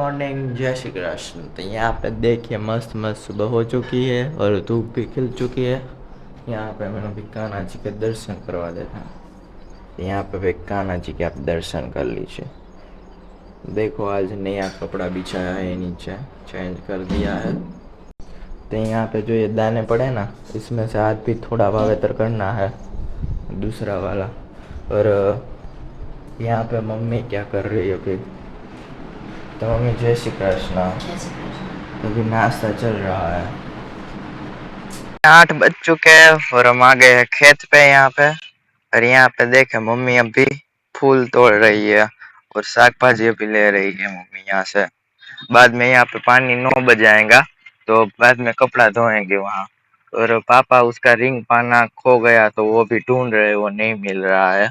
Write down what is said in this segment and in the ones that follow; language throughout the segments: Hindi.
मॉर्निंग, जय श्री कृष्ण। तो यहाँ पे देखिए मस्त मस्त सुबह हो चुकी है और धूप भी खिल चुकी है। यहाँ पे मैंने अभी कान्हा जी के दर्शन करवा देता हूँ। यहाँ पे भी कान्हा जी के आप दर्शन कर लीजिए। देखो आज नया कपड़ा बिछाया है, नीचे चेंज कर दिया है। तो यहाँ पे जो ये दाने पड़े ना, इसमें से आज भी थोड़ा वावेतर करना है, दूसरा वाला। और यहाँ पे मम्मी क्या कर रही है अभी? तो मम्मी जय श्री कृष्ण। अभी नाश्ता चल रहा है। 8 बज चुके हैं और हम आ गए हैं खेत पे यहाँ पे। और यहाँ पे देखे मम्मी अभी फूल तोड़ रही है और साग भाजी भी ले रही है मम्मी यहाँ से। बाद में यहाँ पे पानी 9 बजे आएगा तो बाद में कपड़ा धोएंगे वहाँ। और पापा उसका रिंग पाना खो गया तो वो भी ढूंढ रहे, वो नहीं मिल रहा है।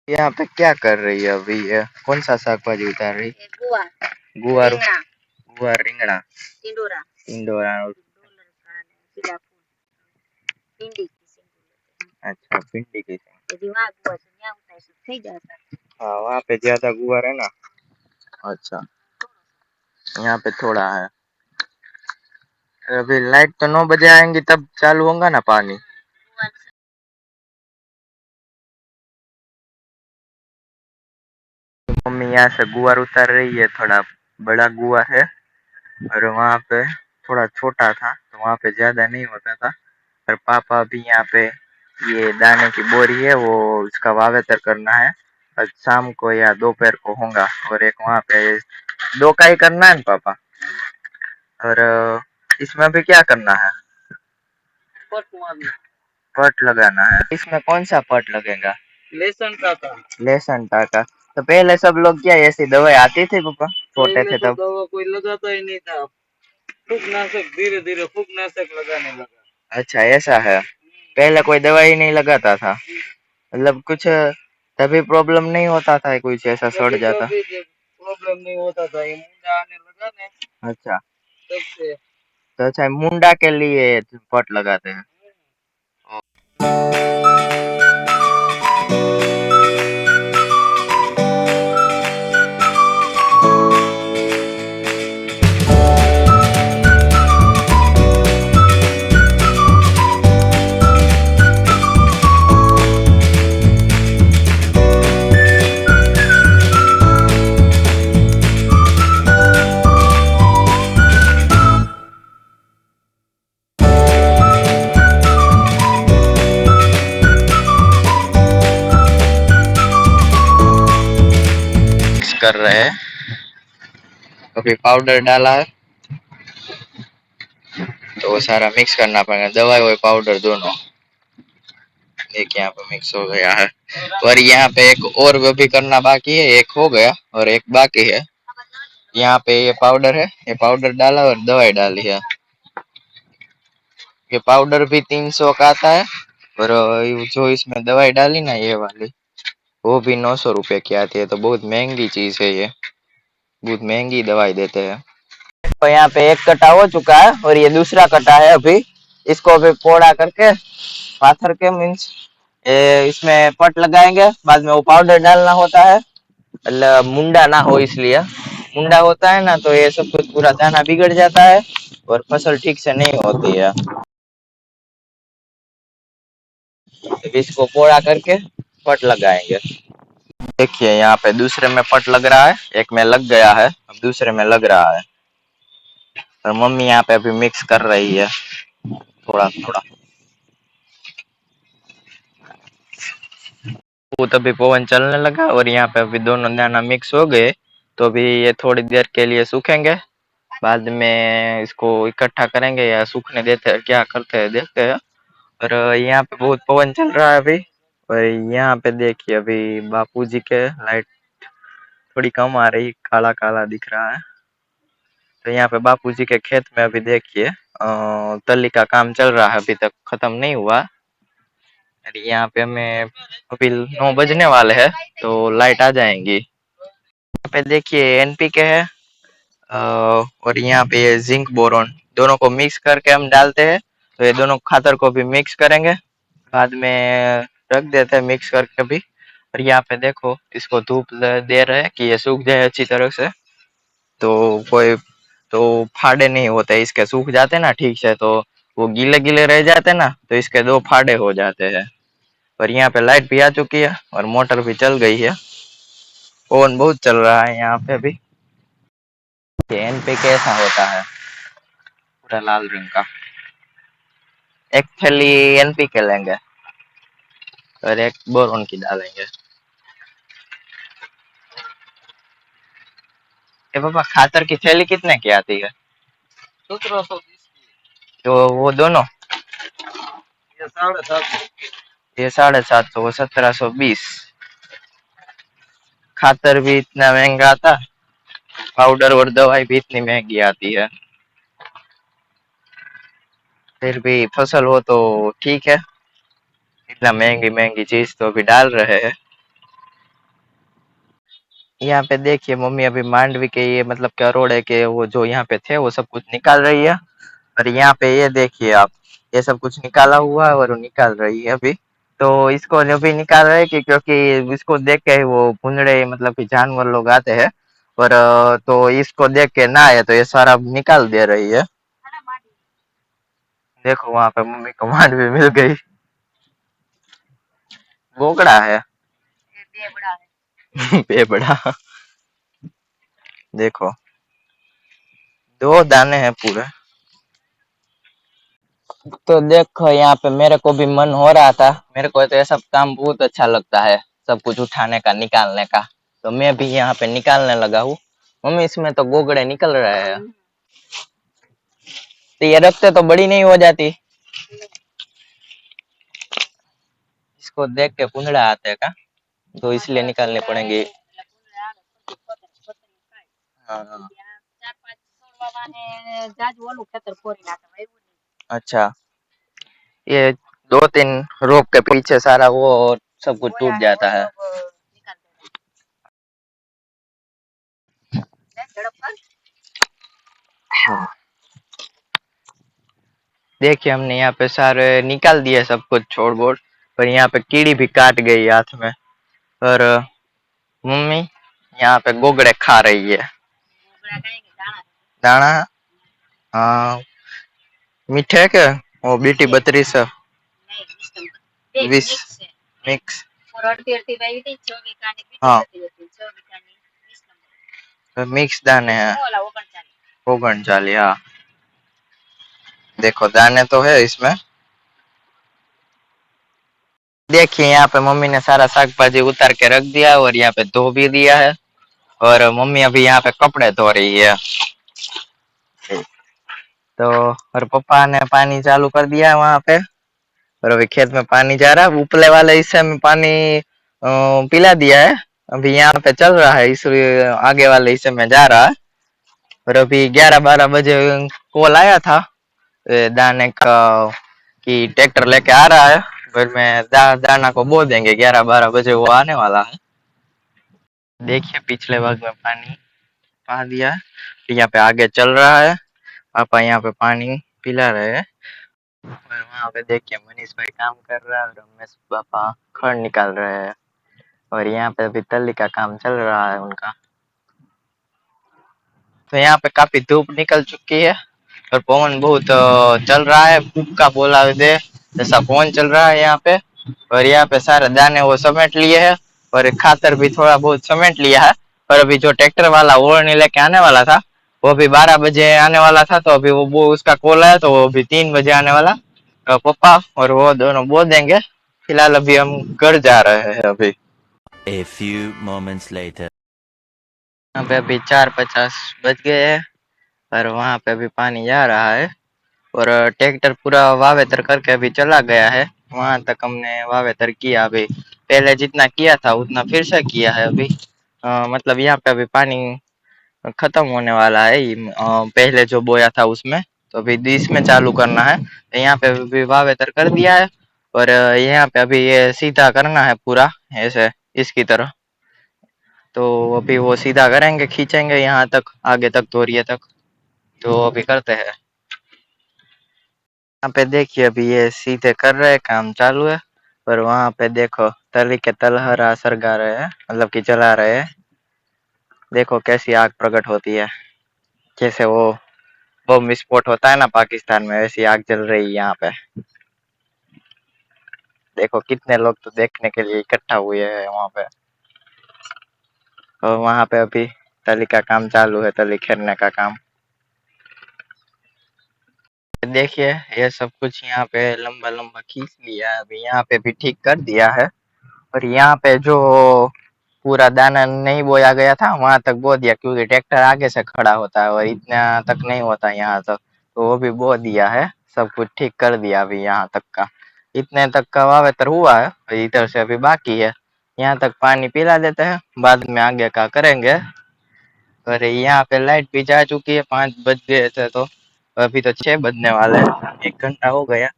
यहाँ पे क्या कर रही है अभी? ये कौन सा साग भाजी उतार रही? गुआर। गुआर, गुआर, रिंगड़ा, टिंडोरा, टिंडोरा और भिंडी। अच्छा, भिंडी की। यदि वहाँ गुआर यहाँ होता है सब सही जाता है। हाँ, वहाँ पे ज्यादा गुआर है ना। अच्छा, यहाँ पे थोड़ा है। अभी लाइट तो 9 बजे आएंगी तब चालू होगा ना पानी। मम्मी यहाँ से गुआर उतार रही है, थोड़ा बड़ा गुआर है और वहाँ पे थोड़ा छोटा था तो वहाँ पे ज्यादा नहीं होता था। और पापा भी यहाँ पे ये दाने की बोरी है वो उसका वावेतर करना है। और शाम को या दोपहर को होगा। और एक वहाँ पे 2 का ही करना है ना पापा? और इसमें भी क्या करना है? पट मारना, पट लगाना है। इसमें कौन सा पट लगेगा? लहसुन टाका। लहसुन टाका। तो पहले सब लोग क्या ऐसी दवाई आती थी पापा, छोटे थे तब? दवा कोई लगाता ही नहीं था, फूगनाशक धीरे धीरे फूगनाशक लगाने लगा। अच्छा, ऐसा है। पहले कोई दवाई नहीं लगाता था, मतलब कुछ तभी प्रॉब्लम नहीं होता था, कुछ ऐसा सड़ जाता? प्रॉब्लम नहीं होता था, ये मुंडा आने लगा ना। अच्छा, तब से। तो अच्छा, मुंडा के लिए पट लगाते हैं। कर रहे हैं, अभी पाउडर डाला है तो वो सारा मिक्स करना पड़ेगा, दवाई और पाउडर दोनों। देखिए यहाँ पे मिक्स हो गया है। और यहाँ पे एक और वो भी करना बाकी है, एक हो गया और एक बाकी है। यहाँ पे ये पाउडर है, ये पाउडर डाला और दवाई डाली है। ये पाउडर भी 300 का आता है और जो इसमें दवाई डाली ना ये वाली, वो भी 900 रुपए की आती है। तो बहुत महंगी चीज है ये, बहुत महंगी दवाई देते हैं। तो यहाँ पे एक कटा हो चुका है और ये दूसरा कटा है अभी। इसको अभी पोड़ा करके पाथर के मीन्स इसमें पट लगाएंगे। बाद में वो पाउडर डालना होता है, मतलब मुंडा ना हो इसलिए। मुंडा होता है ना तो ये सब कुछ पूरा दाना बिगड़ जाता है और फसल ठीक से नहीं होती है। तो इसको पोड़ा करके पट लगाएंगे। देखिए यहाँ पे दूसरे में पट लग रहा है, एक में लग गया है, अब दूसरे में लग रहा है। और मम्मी यहाँ पे अभी मिक्स कर रही है थोड़ा थोड़ा। वो तभी पवन चलने लगा और यहाँ पे अभी दोनों दाना मिक्स हो गए। तो अभी ये थोड़ी देर के लिए सूखेंगे, बाद में इसको इकट्ठा करेंगे या सूखने देते हैं, क्या करते हैं देखते हैं। और यहाँ पे बहुत पवन चल रहा है अभी। और यहाँ पे देखिए अभी बापूजी के लाइट थोड़ी कम आ रही, काला काला दिख रहा है। तो यहाँ पे बापूजी के खेत में अभी देखिए तली का काम चल रहा है, अभी तक खत्म नहीं हुआ। और यहाँ पे हमें अभी 9 बजने वाले हैं तो लाइट आ जाएंगी। यहाँ पे देखिए एनपीके है और यहाँ पे जिंक बोरोन, दोनों को मिक्स करके हम डालते हैं। तो ये दोनों खातर को भी मिक्स करेंगे, बाद में रख देते हैं मिक्स करके भी। और यहाँ पे देखो इसको धूप दे रहे हैं कि ये सूख जाए अच्छी तरह से। तो कोई तो फाड़े नहीं होते, इसके सूख जाते ना ठीक से, तो वो गीले गीले रह जाते ना, तो इसके 2 फाड़े हो जाते हैं। और यहाँ पे लाइट भी आ चुकी है और मोटर भी चल गई है। ओवन बहुत चल रहा है यहाँ पे भी। एनपी कैसा होता है, पूरा लाल रंग का। एक थैली एनपीके लेंगे और एक बोरोन की डालेंगे। ए पापा, खातर की थैली कितने की आती है? 1720 की। तो वो दोनों ये 750। ये 750, वो 1720। खातर भी इतना महंगा आता, पाउडर और दवाई भी इतनी महंगी आती है। फिर भी फसल हो तो ठीक है, इतना महंगी महंगी चीज तो अभी डाल रहे हैं। यहाँ पे देखिए मम्मी अभी मांडवी के ये मतलब करोड़े के वो जो यहाँ पे थे वो सब कुछ निकाल रही है। और यहाँ पे ये देखिए आप, ये सब कुछ निकाला हुआ है और वो निकाल रही है अभी। तो इसको जो भी निकाल रहे हैं कि क्योंकि इसको देख के ही वो भुंडड़े मतलब कि जानवर लोग आते हैं, और तो इसको देख के ना आए तो ये सारा निकाल दे रही है। देखो वहां पे मम्मी को मांडवी मिल गई। बोकड़ा है। बेबड़ा। देखो 2 दाने हैं पूरे। तो देखो यहाँ पे मेरे को भी मन हो रहा था, मेरे को तो ये सब काम बहुत अच्छा लगता है, सब कुछ उठाने का निकालने का। तो मैं भी यहाँ पे निकालने लगा हूँ। मम्मी इसमें तो गोगड़े निकल रहे हैं, तो ये रखते तो बड़ी नहीं हो जाती? इसको देख के पुंजड़ा आते हैं का, तो इसलिए निकालने पड़ेंगे। हाँ। अच्छा, ये 2-3 रोप के पीछे सारा वो सब कुछ टूट जाता है। देखिए हमने यहाँ पे सारे निकाल दिए सब कुछ छोड़ बोड़, पर यहाँ पे कीड़ी भी काट गई हाथ में। और मम्मी यहाँ पे गोगड़े खा रही है। दाना? हाँ। मीठे के वो बीटी 32 20 मिक्स। हाँ तो मिक्स दाने हैं। 39, हाँ। देखो दाने तो है इसमें। देखिए यहाँ पे मम्मी ने सारा साग भाजी उतार के रख दिया और यहाँ पे धो भी दिया है। और मम्मी अभी यहाँ पे कपड़े धो रही है। तो और पापा ने पानी चालू कर दिया है वहां पे, और अभी खेत में पानी जा रहा है। ऊपरले वाले हिस्से में पानी पिला दिया है, अभी यहाँ पे चल रहा है, इस आगे वाले हिस्से में जा रहा है। और अभी 11-12 बजे कॉल आया था दाने का कि ट्रैक्टर लेके आ रहा है। फिर मैं दाना को बो देंगे, 11-12 बजे वो आने वाला है। देखिए पिछले भाग में पानी पा दिया है, यहाँ पे आगे चल रहा है। पापा यहाँ पे पानी पिला रहे हैं। और वहाँ पे देखिए मनीष भाई काम कर रहा है और रमेश पापा खड़ निकाल रहे हैं। और यहाँ पे अभी तली का काम चल रहा है उनका। तो यहाँ पे काफी धूप निकल चुकी है और पवन बहुत चल रहा है, फूका बोला दे जैसा पवन चल रहा है यहाँ पे। और यहाँ पे सारे दाने वो समेट लिए हैं और खातर भी थोड़ा बहुत समेट लिया है। और अभी जो ट्रैक्टर वाला ओढ़नी लेके आने वाला था वो अभी 12 बजे आने वाला था, तो अभी वो उसका कॉल आया तो वो अभी 3 बजे आने वाला। तो पापा और वो दोनों बोल देंगे। फिलहाल अभी हम घर जा रहे हैं अभी। A few moments later. यहाँ पे अभी 4:50 बज गए हैं और वहाँ पे अभी पानी जा रहा है। और ट्रैक्टर पूरा वावेतर करके अभी चला गया है, वहां तक हमने वावेतर किया। अभी पहले जितना किया था उतना फिर से किया है अभी। मतलब यहाँ पे अभी पानी खत्म होने वाला है, पहले जो बोया था उसमें, तो अभी 20 में चालू करना है। तो यहाँ पे अभी वावेतर कर दिया है और यहाँ पे अभी ये सीधा करना है पूरा ऐसे इसकी तरह। तो अभी वो सीधा करेंगे, खींचेंगे यहाँ तक आगे तक तोरिए तक। तो अभी करते हैं। यहाँ पे देखिए अभी ये सीधे कर रहे हैं, काम चालू है। और वहां पे देखो तली के तलहरा सरगा रहे हैं, मतलब कि जला रहे हैं। देखो कैसी आग प्रकट होती है। जैसे वो बम विस्फोट होता है ना पाकिस्तान में, वैसी आग जल रही है यहाँ पे। देखो कितने लोग तो देखने के लिए इकट्ठा हुए हैं वहाँ पे। और वहाँ पे अभी तली का काम चालू है, तली खेरने का काम। देखिए ये सब कुछ यहाँ पे लंबा लंबा खींच लिया है, अभी यहाँ पे भी ठीक कर दिया है। और यहाँ पे जो पूरा दाना नहीं बोया गया था वहां तक बो दिया, क्योंकि ट्रैक्टर आगे से खड़ा होता है और इतना तक नहीं होता यहाँ तक, तो वो भी बो दिया है। सब कुछ ठीक कर दिया अभी यहाँ तक का। इतने तक का वावेतर हुआ है, इधर से अभी बाकी है। यहाँ तक पानी पिला देते हैं, बाद में आगे का करेंगे। और यहाँ पे लाइट भी जा चुकी है, 5 बज गए थे तो अभी तो 6 बजने वाले हैं, 1 घंटा हो गया।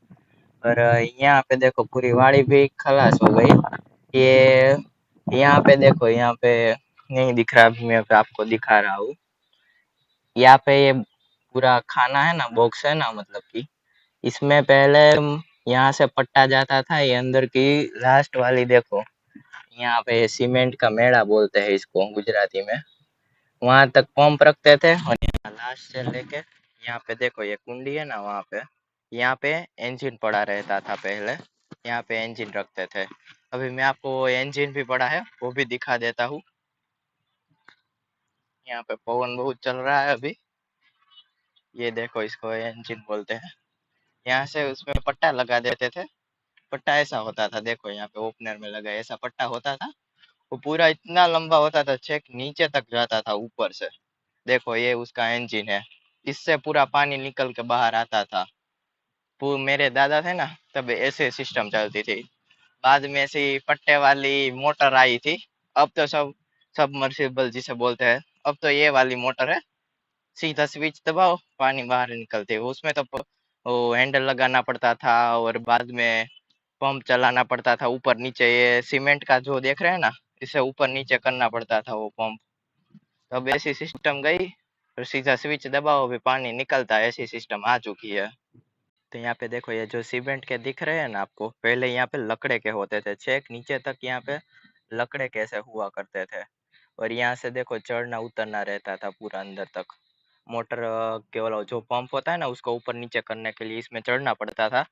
और यहाँ पे देखो पूरी वाड़ी भी खलास हो गई। ये यहाँ पे देखो, यहाँ पे नहीं दिख रहा, अभी मैं आपको दिखा रहा हूँ। यहाँ पे ये पूरा खाना है ना, बॉक्स है ना, मतलब कि इसमें पहले यहाँ से पट्टा जाता था, ये अंदर की लास्ट वाली देखो, यहाँ पे सीमेंट का मेड़ा बोलते हैं इसको गुजराती में। वहां तक पंप रखते थे और यहाँ लास्ट से लेके यहाँ पे देखो ये कुंडी है ना, वहाँ पे यहाँ पे इंजन पड़ा रहता था पहले। यहाँ पे इंजन रखते थे। अभी मैं आपको वो इंजन भी पड़ा है वो भी दिखा देता हूँ। यहाँ पे पवन बहुत चल रहा है अभी। ये देखो इसको इंजन बोलते हैं। यहाँ से उसमें पट्टा लगा देते थे। पट्टा ऐसा होता था, देखो यहाँ पे ओपनर में लगा ऐसा पट्टा होता था। वो पूरा इतना लंबा होता था, छेक नीचे तक जाता था ऊपर से। देखो ये उसका इंजन है, इससे पूरा पानी निकल के बाहर आता था। मेरे दादा थे ना तब ऐसे सिस्टम चलती थी। बाद में ऐसी पट्टे वाली मोटर आई थी। अब तो सब सबमर्सिबल जिसे बोलते हैं, अब तो ये वाली मोटर है, सीधा स्विच दबाओ पानी बाहर निकलते है। उसमें तो वो हैंडल लगाना पड़ता था और बाद में पंप चलाना पड़ता था ऊपर नीचे। ये सीमेंट का जो देख रहे हैं ना, इसे ऊपर नीचे करना पड़ता था वो पंप। तो अब ऐसी सिस्टम गई, और सीधा स्विच दबाओ भी पानी निकलता है, ऐसी सिस्टम आ चुकी है। तो यहाँ पे देखो ये जो सीमेंट के दिख रहे हैं ना आपको, पहले यहाँ पे लकड़े के होते थे, छेक नीचे तक यहाँ पे लकड़े कैसे हुआ करते थे। और यहाँ से देखो चढ़ना उतरना रहता था पूरा अंदर तक। मोटर केवल जो पंप होता है ना उसको ऊपर नीचे करने के लिए इसमें चढ़ना पड़ता था।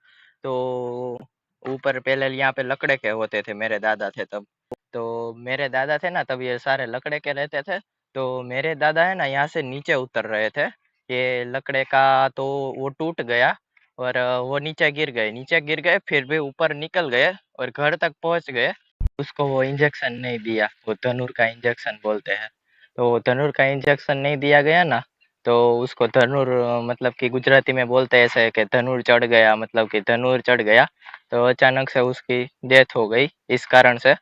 तो ऊपर पहले यहाँ पे लकड़े के होते थे, मेरे दादा थे तब। तो मेरे दादा थे ना तब ये सारे लकड़े के रहते थे। तो मेरे दादा है ना यहाँ से नीचे उतर रहे थे, ये लकड़े का तो वो टूट गया और वो नीचे गिर गए, फिर भी ऊपर निकल गए और घर तक पहुंच गए। उसको वो इंजेक्शन नहीं दिया, वो धनुर का इंजेक्शन बोलते हैं। तो धनुर का इंजेक्शन नहीं दिया गया ना, तो उसको धनुर मतलब कि गुजराती में बोलते हैं ऐसे कि धनुर चढ़ गया, मतलब कि धनुर चढ़ गया। तो अचानक से उसकी डेथ हो गई इस कारण से।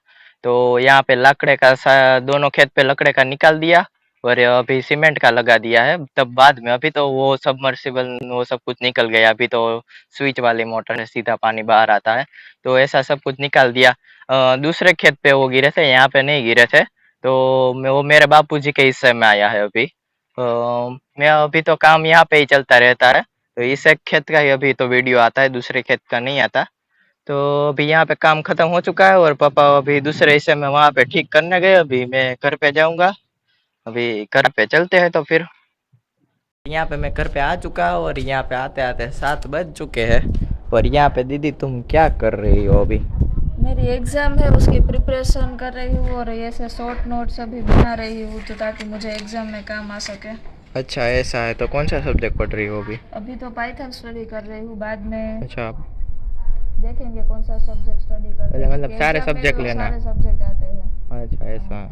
तो यहाँ पे लकड़े का दोनों खेत पे लकड़े का निकाल दिया और अभी सीमेंट का लगा दिया है। तब बाद में अभी तो वो सबमर्सिबल वो सब कुछ निकल गया, अभी तो स्विच वाली मोटर है, सीधा पानी बाहर आता है। तो ऐसा सब कुछ निकाल दिया। दूसरे खेत पे वो गिरे थे, यहाँ पे नहीं गिरे थे। तो वो मेरे बापूजी के हिस्से में आया है अभी। मैं अभी तो काम यहाँ पे ही चलता रहता है, तो इस एक खेत का ही अभी तो वीडियो आता है, दूसरे खेत का नहीं आता। तो अभी यहाँ पे काम खत्म हो चुका है और पापा अभी दूसरे हिस्से में वहां पे ठीक करने गए। अभी मैं घर पे जाऊंगा, अभी घर पे चलते हैं। तो फिर यहाँ पे मैं घर पे आ चुका हूँ और यहाँ पे आते आते 7 बज चुके हैं। और यहाँ पे दीदी तुम क्या कर रही हो अभी? मेरी एग्ज़ाम है, उसकी प्रिपरेशन कर रही हूँ और ऐसे शॉर्ट नोट्स अभी बना रही हूँ तो ताकि मुझे एग्ज़ाम में काम आ सके। अच्छा ऐसा है, तो कौन सा सब्जेक्ट पढ़ रही हो अभी? अभी तो पाइथन स्टडी कर रही हूँ, बाद में अच्छा देखेंगे कौन सा सब्जेक्ट स्टडी करते हैं। मतलब सारे सब्जेक्ट लेना? सारे सब्जेक्ट आते हैं। अच्छा ऐसा।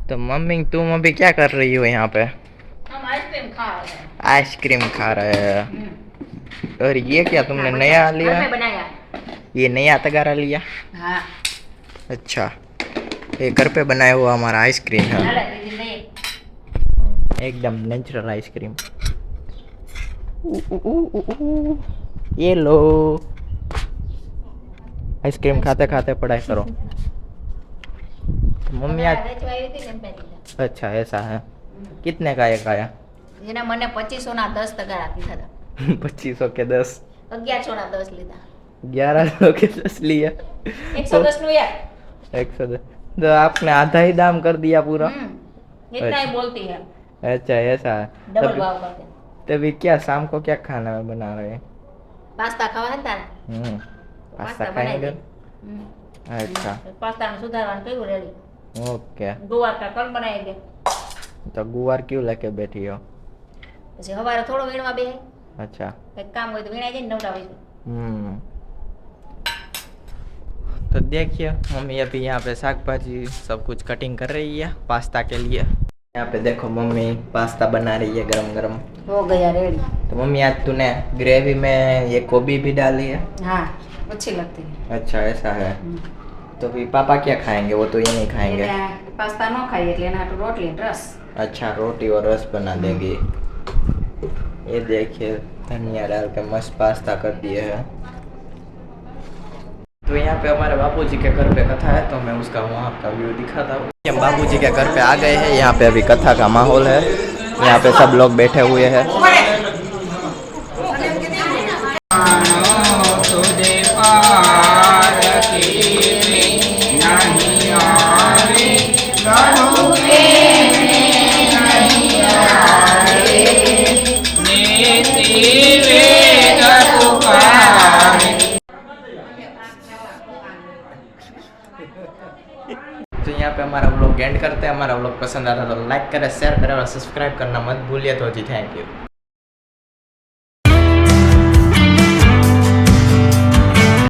तो मम्मी तुम अभी क्या कर रही हो यहाँ पे? हम आइसक्रीम खा रहे हैं। आइसक्रीम खा रहे हैं। और ये क्या तुमने नया लिया? घर में बनाया। ये नया तगारा लिया? हाँ। अच्छा, ये घर पे बनाया हुआ हमारा आइसक्रीम है, डाला दीदी ने। एकदम नेचुरल आइसक्रीम। ये लो, आइसक्रीम खाते खाते पढ़ाई करो। मम्मी आज વેચવાઈ હતી ને એમ પહેરી अच्छा ऐसा है। कितने का एक आया? જેના મને 2500 ના 10 તગારા દીધા હતા। 2500 के 10? 1100 ના 10 લીધા। 1100 के 10 लिया। 110 નું યાર। 110 तो आपने आधा ही दाम कर दिया पूरा। इतना ही बोलती है। अच्छा ऐसा है। डबल तभी भाव करते हैं। तभी क्या शाम को क्या खाना में बना रहे हैं? પાસ્તા ખાવા હતા ને पास्ता પાસ્તા બનાવી खाएंगे। દે अच्छा પાસ્તાનું સુધારવાનું કર્યું રેડી ओके। ગુવાર કા કલ બનાવી દે तो गुवार क्यों लेके बैठी हो? પછી સવારે થોડો વીણવા બે अच्छा કંઈક કામ હોય તો વીણાઈ જાય ને નવરા હોય તો. तो देखिए मम्मी अभी यहाँ पे साग भाजी सब कुछ कटिंग कर रही है पास्ता के लिए। यहाँ पे देखो मम्मी पास्ता बना रही है गरम गरम। હો ગયા રેડી तो मम्मी आज तूने ग्रेवी में ये गोभी भी डाली है? હા अच्छी लगती है अच्छा ऐसा है। तो फिर पापा क्या खाएंगे? वो तो ये नहीं खाएंगे। એટલે પાસ્તા ન ખાઈએ એટલે એના હાટુ રોટલી ને રસ. अच्छा रोटी और रस बना देंगे। ये देखिए धनिया डाल के मस्त पास्ता कर दिए है। तो यहाँ पे हमारे बापूजी के घर पे कथा है तो मैं उसका वहाँ का व्यू दिखाता हूँ। हम बापूजी के घर पे आ गए हैं। यहाँ पे अभी कथा का माहौल है। यहाँ पे सब लोग बैठे हुए हैं। तो यहाँ पे हमारा व्लॉग एंड करते हैं। हमारा व्लॉग पसंद आता तो लाइक करें, शेयर करें और सब्सक्राइब करना मत भूलिए। तो जी थैंक यू।